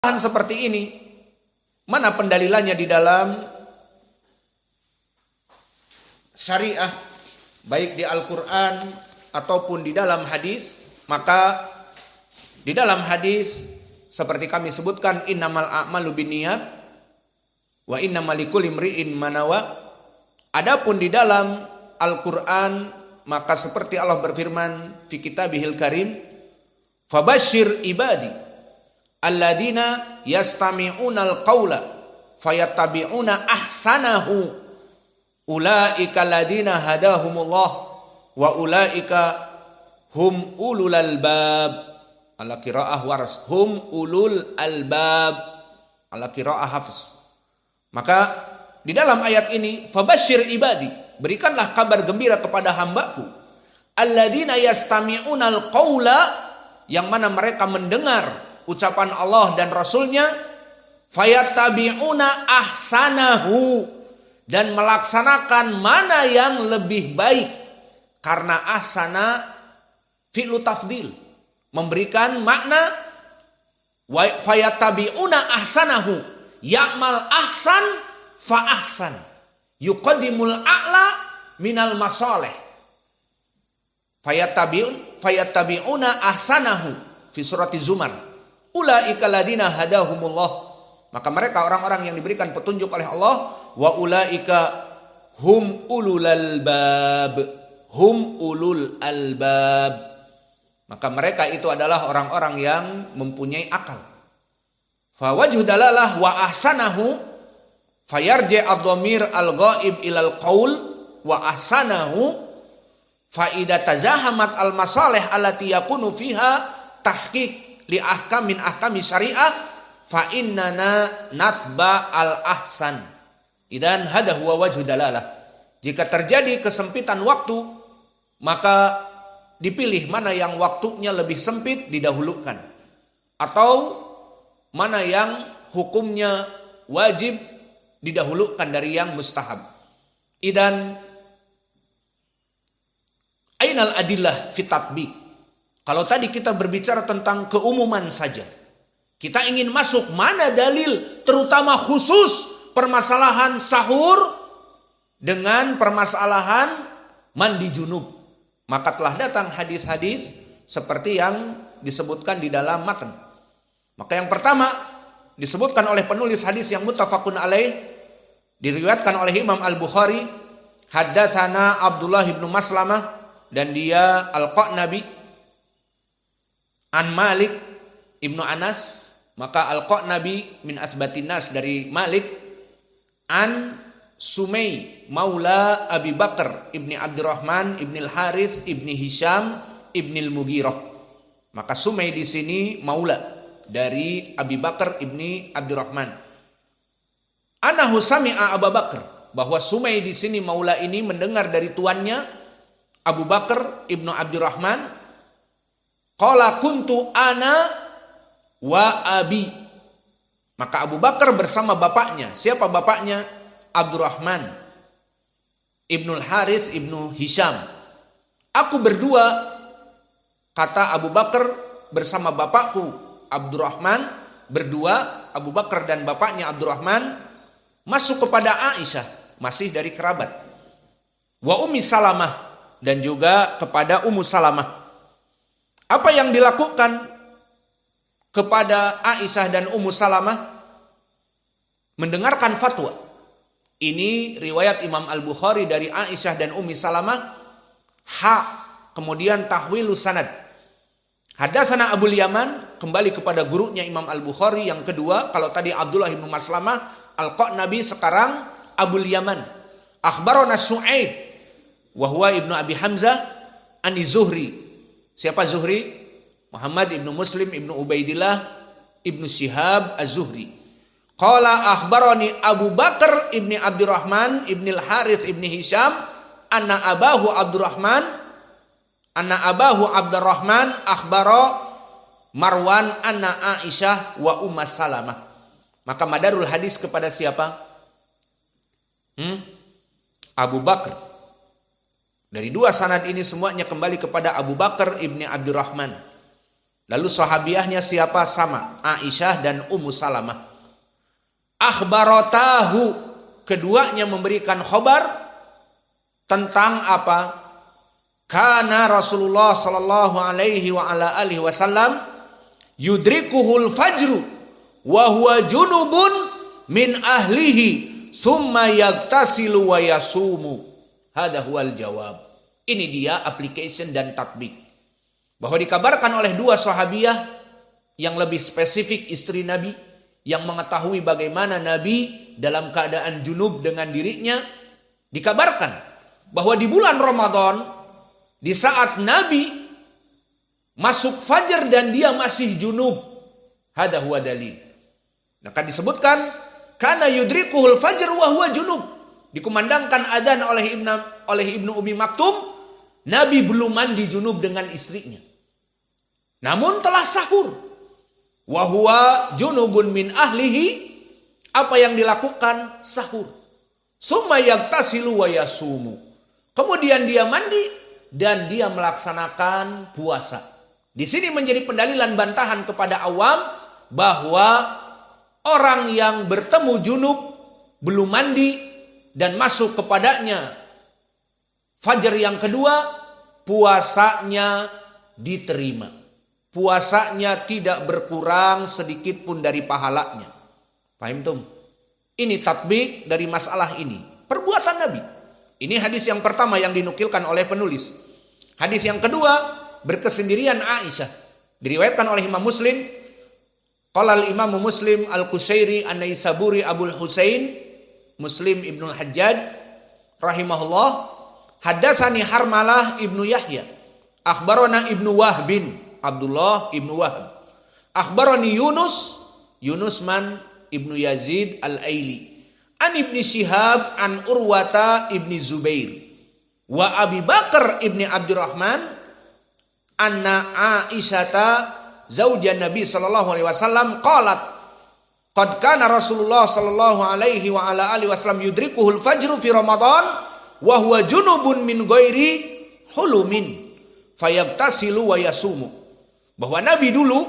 seperti ini, mana pendalilannya di dalam syariah, baik di Al-Quran ataupun di dalam hadis? Maka di dalam hadis seperti kami sebutkan, innamal a'malu binniyat wa innamal likulli imri'in ma nawa. Adapun di dalam Al-Quran, maka seperti Allah berfirman fi kitabihil karim, fabashshir ibadi alladzina yastami'unal qawla fayattabi'una ahsanahu ulaika alladzina hadahumullah wa ulaika hum ulul albab. Ala qiraah Waras, hum ulul albab, ala qiraah Hafs. Maka di dalam ayat ini, fabashshir ibadi, berikanlah kabar gembira kepada hambaku, alladzina yastami'unal qawla, yang mana mereka mendengar ucapan Allah dan Rasulnya, fayattabi'una ahsanahu, dan melaksanakan mana yang lebih baik. Karena ahsana fi'lu tafdil, memberikan makna fayattabi'una ahsanahu, ya'mal ahsan fa ahsan, yuqaddimul a'la minal masalih. Fayattabi'una ahsanahu fi surati Zumar, ulaika ladina hadahumullah, maka mereka orang-orang yang diberikan petunjuk oleh Allah, wa ulaika hum ulul albab, hum ulul albab, maka mereka itu adalah orang-orang yang mempunyai akal. Fa wajhu dalalah wa ahsanahu fayarji ad-dhamir al-ghaib ilal qaul wa ahsanahu fa idza tazahamat al-masalih allati yakunu fiha tahqiq li ahkam min ahkami syariah fa innana natba al ahsan. Idan hada huwa wajhu dalalah. Jika terjadi kesempitan waktu, maka dipilih mana yang waktunya lebih sempit didahulukan, atau mana yang hukumnya wajib didahulukan dari yang mustahab. Idan ainal adillah fi tatbiq. Kalau tadi kita berbicara tentang keumuman saja, kita ingin masuk mana dalil terutama khusus permasalahan sahur dengan permasalahan mandi junub. Maka telah datang hadis-hadis seperti yang disebutkan di dalam matan. Maka yang pertama disebutkan oleh penulis hadis yang muttafaqun alaih, diriwayatkan oleh Imam Al-Bukhari, haddatsana Abdullah bin Maslamah, dan dia Al-Qanabi, an Malik ibnu Anas. Maka Al-Qanabi min asbatin nas, dari Malik, an Sumay maula Abi Bakar ibni Abdurrahman ibni Al-Harith ibni Hisham ibni Al-Mughirah. Maka Sumay di sini maula dari Abi Bakar ibni Abdurrahman. Anahu sami'a Abu Bakar, bahwa Sumay di sini maula ini mendengar dari tuannya Abu Bakar ibnu Abdurrahman. Qala kuntu ana wa abi, maka Abu Bakar bersama bapaknya. Siapa bapaknya? Abdurrahman ibnu Al-Harith ibnu Hisham. Aku berdua, kata Abu Bakar, bersama bapakku Abdurrahman, berdua, Abu Bakar dan bapaknya Abdurrahman, masuk kepada Aisyah, masih dari kerabat, wa Ummi Salamah, dan juga kepada Ummu Salamah. Apa yang dilakukan kepada Aisyah dan Ummu Salamah? Mendengarkan fatwa. Ini riwayat Imam Al-Bukhari dari Aisyah dan Ummi Salamah. Kemudian tahwilu sanad. Hadatsana Abul Yaman, kembali kepada gurunya Imam Al-Bukhari yang kedua. Kalau tadi Abdullah bin Maslamah, Al-Qanabi, sekarang Abul Yaman. Akhbarana Syu'aib wa huwa ibnu Abi Hamzah ani Zuhri. Siapa Zuhri? Muhammad ibnu Muslim ibnu Ubaidillah ibnu Syihab Az-Zuhri. Qala akhbarani Abu Bakar ibni Abdurrahman ibni Al-Harith ibni Hisham anna abahu Abdurrahman akhbara Marwan anna Aisyah wa Ummu Salamah. Maka madarul hadis kepada siapa? Abu Bakar. Dari dua sanad ini semuanya kembali kepada Abu Bakar ibni Abdurrahman. Lalu sahabiahnya siapa? Sama, Aisyah dan Ummu Salamah. Akhbaratahu, keduanya memberikan khabar tentang apa? Kana Rasulullah sallallahu alaihi wa ala alihi wasallam yudrikuhul fajru wa huwa junubun min ahlihi thumma yagtasilu wa yasumu. Hada huwal jawab. Ini dia application dan tatbik. Bahwa dikabarkan oleh dua sahabiah yang lebih spesifik, istri Nabi yang mengetahui bagaimana Nabi dalam keadaan junub dengan dirinya, dikabarkan bahwa di bulan Ramadan, di saat Nabi masuk fajar dan dia masih junub, hada huwa dalil. Maka disebutkan kana yudrikuhul fajr wa huwa junub. Dikumandangkan adzan oleh Ibnu Ummi Maktum, Nabi belum mandi junub dengan istrinya. Namun telah sahur. Wa huwa junubun min ahlihi. Apa yang dilakukan? Sahur. Summa yagtasilu wa yasumu. Kemudian dia mandi dan dia melaksanakan puasa. Di sini menjadi pendalilan bantahan kepada awam bahwa orang yang bertemu junub, belum mandi dan masuk kepadanya fajar yang kedua, puasanya diterima. Puasanya tidak berkurang sedikit pun dari pahalanya. Paham tum? Ini tatbik dari masalah ini. Perbuatan Nabi. Ini hadis yang pertama yang dinukilkan oleh penulis. Hadis yang kedua, berkesendirian Aisyah. Diriwayatkan oleh Imam Muslim. Qala al-Imam Muslim al-Qushairi an-Naisaburi Abul Husain Muslim Ibnu Hajjaj rahimahullah, haddatsani Harmalah Ibnu Yahya, akhbarana Ibnu Wahbin, Abdullah Ibnu Wahb, akhbarani Yunus man Ibnu Yazid al-Aili, an Ibni Syihab an Urwata Ibni Zubair wa Abi Bakar Ibni Abdurrahman anna Aisyata zaujan Nabi sallallahu alaihi wasallam qalat qad kana Rasulullah sallallahu alaihi wa ala alihi wasallam yudrikuhul fajru fi Ramadan wa huwa junubun min ghairi hulumin fayagtasilu wa yasumu. Bahwa Nabi dulu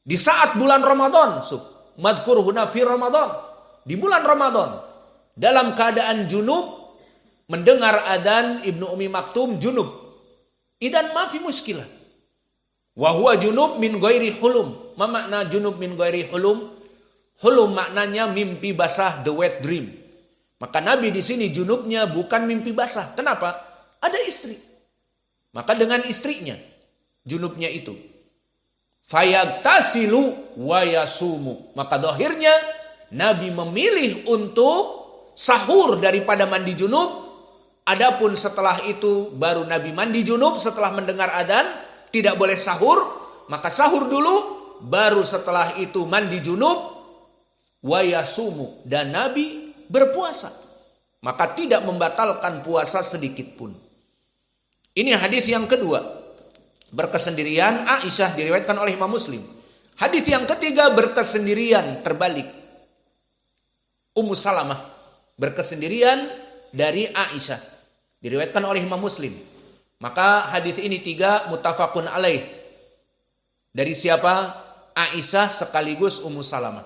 di saat bulan Ramadan, madhkur huna fi Ramadan, di bulan Ramadan dalam keadaan junub, mendengar adzan Ibnu Ummi Maktum junub. Idan ma fi muskilah. Wa huwa junub min ghairi hulum. Ma makna junub min ghairi hulum? Hulum maknanya mimpi basah, the wet dream. Maka Nabi di sini junubnya bukan mimpi basah. Kenapa? Ada istri. Maka dengan istrinya junubnya itu. Fayagtasilu wa yasumu. Maka dohirnya Nabi memilih untuk sahur daripada mandi junub. Adapun setelah itu baru Nabi mandi junub setelah mendengar adzan, tidak boleh sahur, maka sahur dulu, baru setelah itu mandi junub, wa yasumu, dan Nabi berpuasa. Maka tidak membatalkan puasa sedikit pun. Ini hadis yang kedua. Berkesendirian Aisyah, diriwayatkan oleh Imam Muslim. Hadis yang ketiga, berkesendirian terbalik. Ummu Salamah berkesendirian dari Aisyah, diriwayatkan oleh Imam Muslim. Maka hadis ini tiga muttafaqun alaih. Dari siapa? Aisyah sekaligus Ummu Salamah.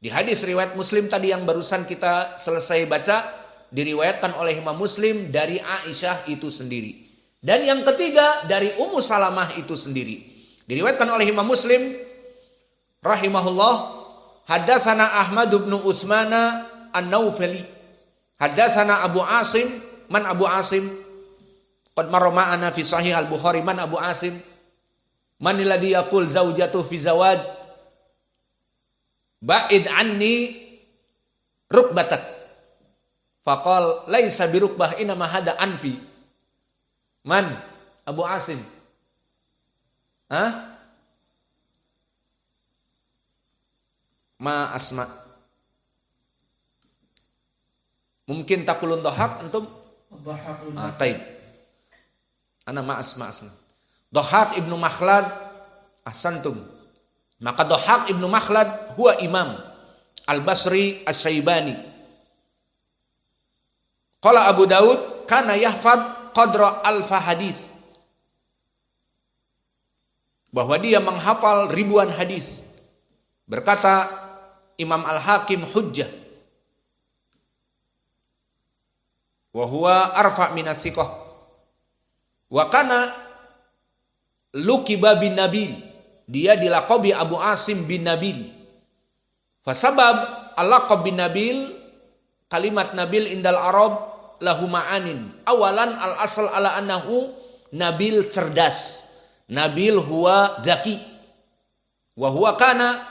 Di hadis riwayat Muslim tadi yang barusan kita selesai baca, diriwayatkan oleh Imam Muslim dari Aisyah itu sendiri. Dan yang ketiga dari Ummu Salamah itu sendiri. Diriwayatkan oleh Imam Muslim rahimahullah, haddatsana Ahmad bin Utsmana An-Naufali, haddatsana Abu Asim, man Abu Asim? Qad marra ma'ana fi sahih al-Bukhari, man Abu Asim? Man alladhi yaqul zaujatu fi zawad ba'id anni rukbatak. Faqal laisa bi rukbah inma hada anfi. Man Abu Asim? Hah? Ma asma. Mungkin takulun dhahak antum? Taib. Ana ma asma. Dhahak ibnu Makhlad, ahsantum. Maka Dhahak ibnu Makhlad huwa imam Al-Basri As-Syaibani. Qala Abu Daud kana yahfad qadra alfa hadis. bahwa dia menghafal ribuan hadis. Berkata Imam Al-Hakim hujjah wa huwa arfa minas siqah wa kana lukiba bin Nabil, dia dilaqabi Abu Asim bin Nabil. Fasabab al-laqab bin Nabil, kalimat Nabil indal Arab lahu ma'anin. Awalan al-asal ala annahu Nabil cerdas. Nabil huwa zaki. Wa huwa kana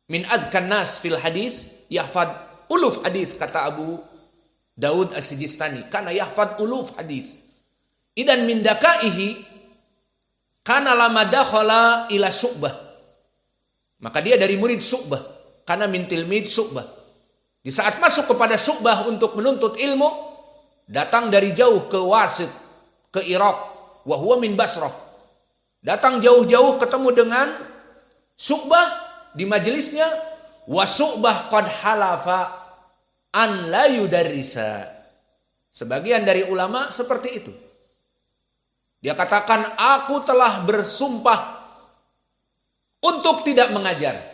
min adkan nas fil hadis, yahfad uluf hadis, kata Abu Daud As-Sijistani, kana yahfad uluf hadis. Idan min dakaihi kana lama dakhala ila Syu'bah, maka dia dari murid Syu'bah, karena min tilmid Syu'bah. Di saat masuk kepada Syu'bah untuk menuntut ilmu, datang dari jauh ke Wasit, ke Irak, wa huwa min Basrah. Datang jauh-jauh ketemu dengan Syu'bah di majelisnya, wa Syu'bah qad halafa an la yudarrisa. Sebagian dari ulama seperti itu. Dia katakan, aku telah bersumpah untuk tidak mengajar.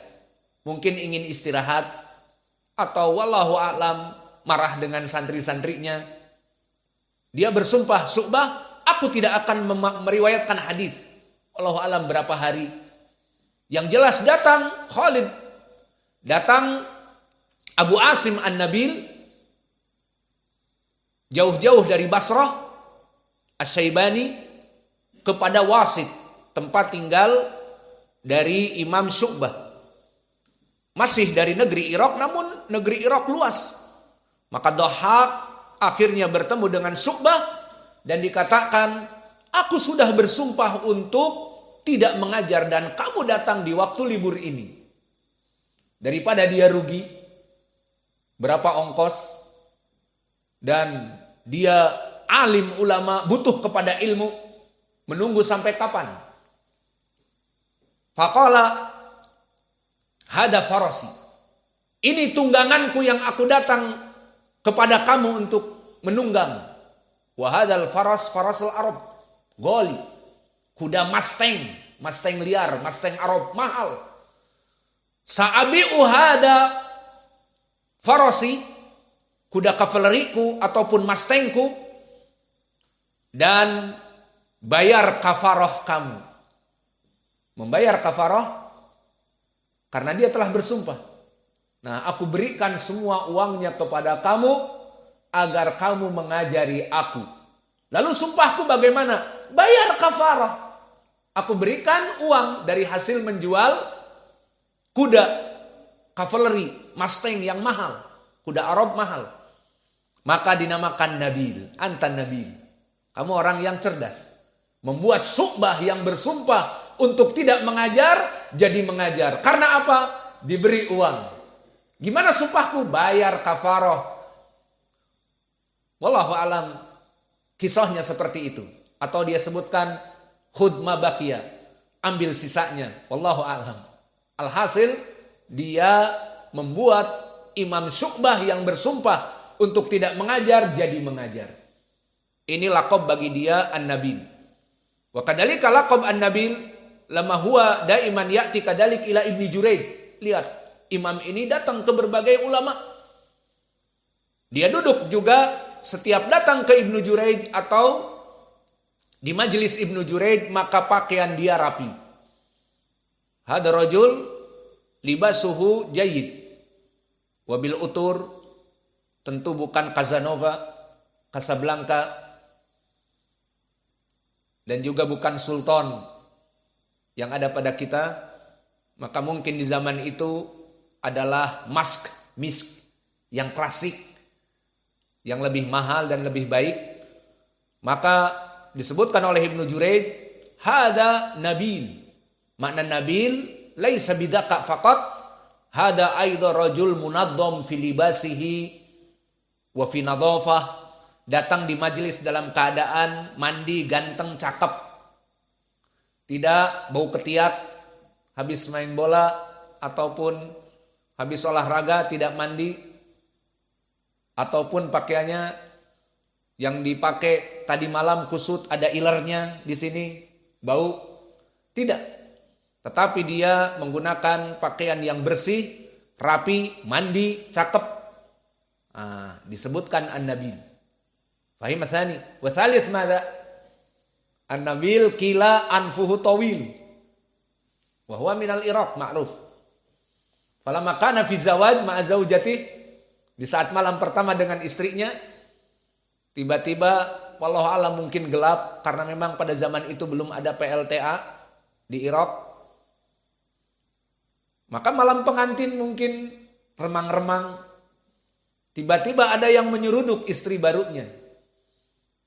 Mungkin ingin istirahat, atau wallahu a'lam marah dengan santri-santrinya. Dia bersumpah, Syu'bah, aku tidak akan meriwayatkan hadis. Wallahu a'lam berapa hari. Yang jelas datang Khalid, datang Abu Asim An-Nabil, jauh-jauh dari Basrah, Asy-Syaibani, kepada Wasit, tempat tinggal dari Imam Syu'bah. Masih dari negeri Irak, namun negeri Irak luas. Maka Dhahhak akhirnya bertemu dengan Syu'bah dan dikatakan, aku sudah bersumpah untuk tidak mengajar dan kamu datang di waktu libur ini. Daripada dia rugi berapa ongkos, dan dia alim ulama, butuh kepada ilmu, menunggu sampai kapan? Faqala hada farasi, ini tungganganku yang aku datang kepada kamu untuk menunggang. Wa hadal faras farasul Arab goli, kuda Mustang liar, Mustang Arab mahal. Sa'abi'u hada farasi, kuda kavaleriku ataupun Mustangku, dan bayar kafarah kamu. Membayar kafarah karena dia telah bersumpah. Nah, aku berikan semua uangnya kepada kamu agar kamu mengajari aku. Lalu sumpahku bagaimana? Bayar kafarah. Aku berikan uang dari hasil menjual kuda kavaleri Mustang yang mahal, kuda Arab mahal. Maka dinamakan Nabil, anta Nabil. Kamu orang yang cerdas. Membuat Syu'bah yang bersumpah untuk tidak mengajar, jadi mengajar. Karena apa? Diberi uang. Gimana sumpahku? Bayar kafarah. Wallahu alam, kisahnya seperti itu. Atau dia sebutkan khudh ma baqiya, ambil sisanya. Wallahu alam. Alhasil, dia membuat Imam Syu'bah yang bersumpah untuk tidak mengajar, jadi mengajar. Ini laqab bagi dia An-Nabil. Wa kadzalika laqab An-Nabil lama huwa daiman ya'ti kadzalik ila Ibnu Jurayd. Lihat, imam ini datang ke berbagai ulama. Dia duduk juga setiap datang ke Ibnu Jurayd atau di majelis Ibnu Jurayd, maka pakaian dia rapi. Hada rajul libasuhu jayyid. Wabil utur, tentu bukan Casanova, Casablanca, dan juga bukan sultan yang ada pada kita. Maka mungkin di zaman itu adalah misk yang klasik, yang lebih mahal dan lebih baik. Maka disebutkan oleh Ibnu Jurayd, hada nabil. Makna nabil laisa bidaka faqat, hada aidha rajul munaddam fi libasihi wa fi nadhafah. Datang di majelis dalam keadaan mandi, ganteng, cakep. Tidak bau ketiak habis main bola ataupun habis olahraga tidak mandi, ataupun pakaiannya yang dipakai tadi malam kusut, ada ilernya di sini, bau. Tidak. Tetapi dia menggunakan pakaian yang bersih, rapi, mandi, cakep. Disebutkan an-nabil. Fahim asani. Wasalis mada? An-nabil kila anfuhu tawil. Wahwa minal Iraq ma'ruf. Falamma kana fi zawaj ma'a zaujati, di saat malam pertama dengan istrinya, tiba-tiba wallahu alam mungkin gelap karena memang pada zaman itu belum ada PLTA di Irak. Maka malam pengantin mungkin remang-remang. Tiba-tiba ada yang menyeruduk istri barunya.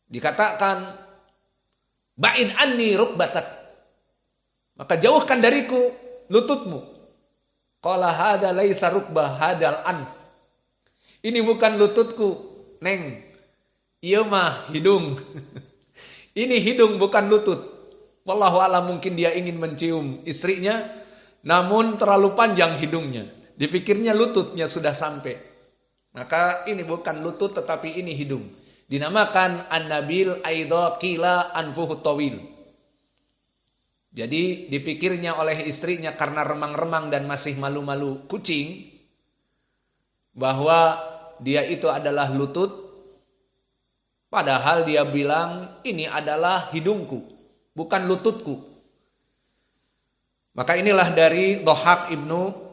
Dikatakan, ba'id anni rukbatak. Maka jauhkan dariku lututmu. Qala hada laisa rukbah hadal anf. Ini bukan lututku, Neng. Iya mah hidung. Ini hidung bukan lutut. Wallahu a'lam, mungkin dia ingin mencium istrinya, namun terlalu panjang hidungnya. Dipikirnya lututnya sudah sampai. Maka ini bukan lutut tetapi ini hidung. Dinamakan an-nabil aidha qila anfuhu tawil. Jadi dipikirnya oleh istrinya karena remang-remang dan masih malu-malu kucing, bahwa dia itu adalah lutut. Padahal dia bilang ini adalah hidungku, bukan lututku. Maka inilah dari Dhahak ibnu